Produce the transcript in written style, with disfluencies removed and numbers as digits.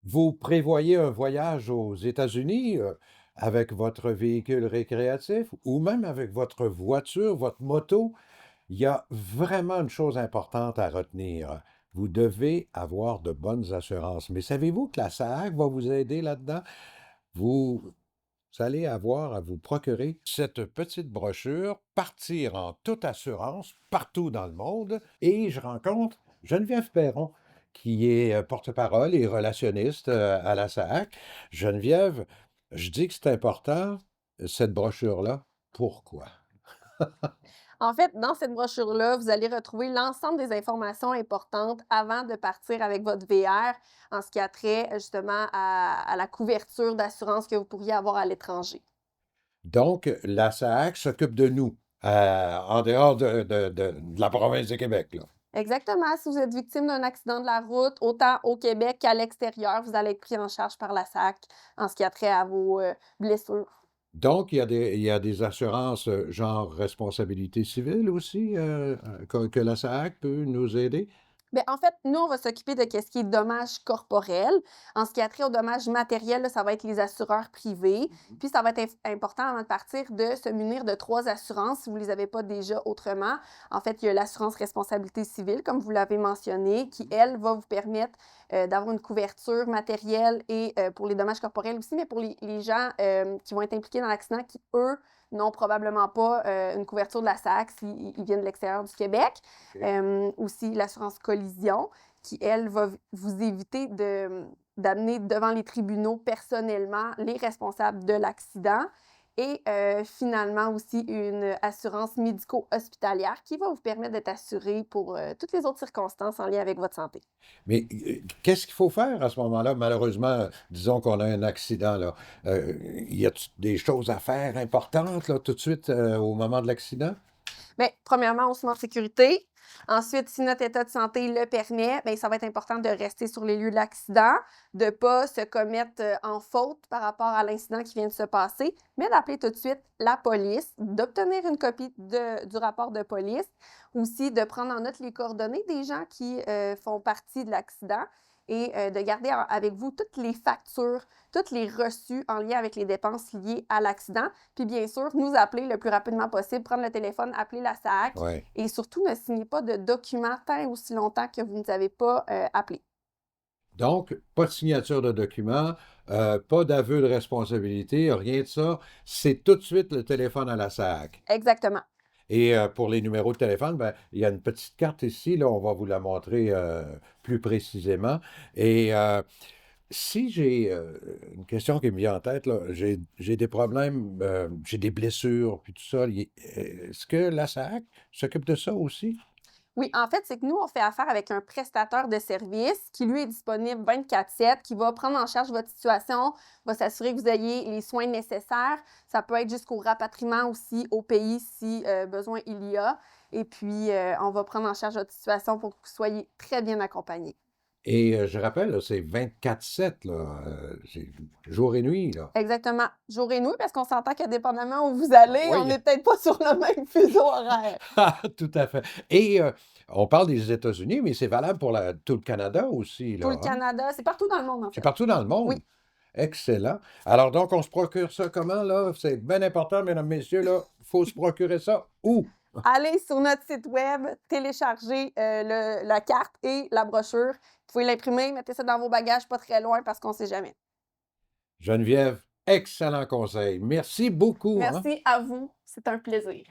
Vous prévoyez un voyage aux États-Unis, avec votre véhicule récréatif ou même avec votre voiture, votre moto, il y a vraiment une chose importante à retenir. Vous devez avoir de bonnes assurances. Mais savez-vous que la SAAC va vous aider là-dedans? Vous allez avoir à vous procurer cette petite brochure, partir en toute assurance partout dans le monde. Et je rencontre Geneviève Perron, qui est porte-parole et relationniste à la SAAC. Geneviève, je dis que c'est important, cette brochure-là. Pourquoi? En fait, dans cette brochure-là, vous allez retrouver l'ensemble des informations importantes avant de partir avec votre VR en ce qui a trait justement à la couverture d'assurance que vous pourriez avoir à l'étranger. Donc, la SAAC s'occupe de nous, en dehors de la province de Québec, là. Exactement, si vous êtes victime d'un accident de la route, autant au Québec qu'à l'extérieur, vous allez être pris en charge par la SAC en ce qui a trait à vos blessures. Donc, il y a des assurances, genre responsabilité civile aussi, que la SAAC peut nous aider? Bien, en fait, nous, on va s'occuper de qu'est-ce qui est dommages corporels. En ce qui a trait aux dommages matériels, là, ça va être les assureurs privés. Mmh. Puis, ça va être important avant de partir de se munir de 3 assurances si vous ne les avez pas déjà autrement. En fait, il y a l'assurance responsabilité civile, comme vous l'avez mentionné, qui, elle, va vous permettre d'avoir une couverture matérielle et pour les dommages corporels aussi, mais pour les gens qui vont être impliqués dans l'accident, qui, eux, n'ont probablement pas une couverture de la SAC s'ils viennent de l'extérieur du Québec. OK. Aussi l'assurance collision qui, elle, va vous éviter d'amener devant les tribunaux personnellement les responsables de l'accident. Et finalement aussi une assurance médico-hospitalière qui va vous permettre d'être assuré pour toutes les autres circonstances en lien avec votre santé. Mais, qu'est-ce qu'il faut faire à ce moment-là? Malheureusement, disons qu'on a un accident là, y a-t des choses à faire importantes là, tout de suite, au moment de l'accident? Bien, premièrement, on se met en sécurité. Ensuite, si notre état de santé le permet, bien, ça va être important de rester sur les lieux de l'accident, de ne pas se commettre en faute par rapport à l'incident qui vient de se passer, mais d'appeler tout de suite la police, d'obtenir une copie du rapport de police, aussi de prendre en note les coordonnées des gens qui font partie de l'accident et de garder avec vous toutes les factures, toutes les reçus en lien avec les dépenses liées à l'accident. Puis bien sûr, nous appeler le plus rapidement possible, prendre le téléphone, appeler la SAAC Ouais. et surtout ne signez pas de documents tant et aussi longtemps que vous ne nous avez pas appelé. Donc, pas de signature de document, pas d'aveu de responsabilité, rien de ça. C'est tout de suite le téléphone à la SAAC. Exactement. Et pour les numéros de téléphone, ben, il y a une petite carte ici, là, on va vous la montrer, plus précisément. Et si j'ai, une question qui me vient en tête, là, j'ai des problèmes, j'ai des blessures, puis tout ça, est-ce que la SAAC s'occupe de ça aussi? Oui, en fait, c'est que nous, on fait affaire avec un prestataire de service qui, lui, est disponible 24/7, qui va prendre en charge votre situation, va s'assurer que vous ayez les soins nécessaires. Ça peut être jusqu'au rapatriement aussi au pays si besoin il y a. Et puis, on va prendre en charge votre situation pour que vous soyez très bien accompagné. Et je rappelle, là, c'est 24/7, là, c'est jour et nuit, là. Exactement. Jour et nuit, parce qu'on s'entend que dépendamment où vous allez, on Oui. n'est peut-être pas sur le même fuseau horaire. Tout à fait. Et on parle des États-Unis, mais c'est valable pour tout le Canada aussi, Tout le là, hein? Canada, c'est partout dans le monde, en C'est fait. partout dans le Oui. monde? Excellent. Alors donc, on se procure ça comment, là? C'est bien important, mesdames, messieurs, là. Il faut se procurer ça où? Allez sur notre site web, téléchargez la carte et la brochure. Vous pouvez l'imprimer, mettez ça dans vos bagages pas très loin parce qu'on ne sait jamais. Geneviève, excellent conseil. Merci beaucoup, hein? Merci à vous, c'est un plaisir.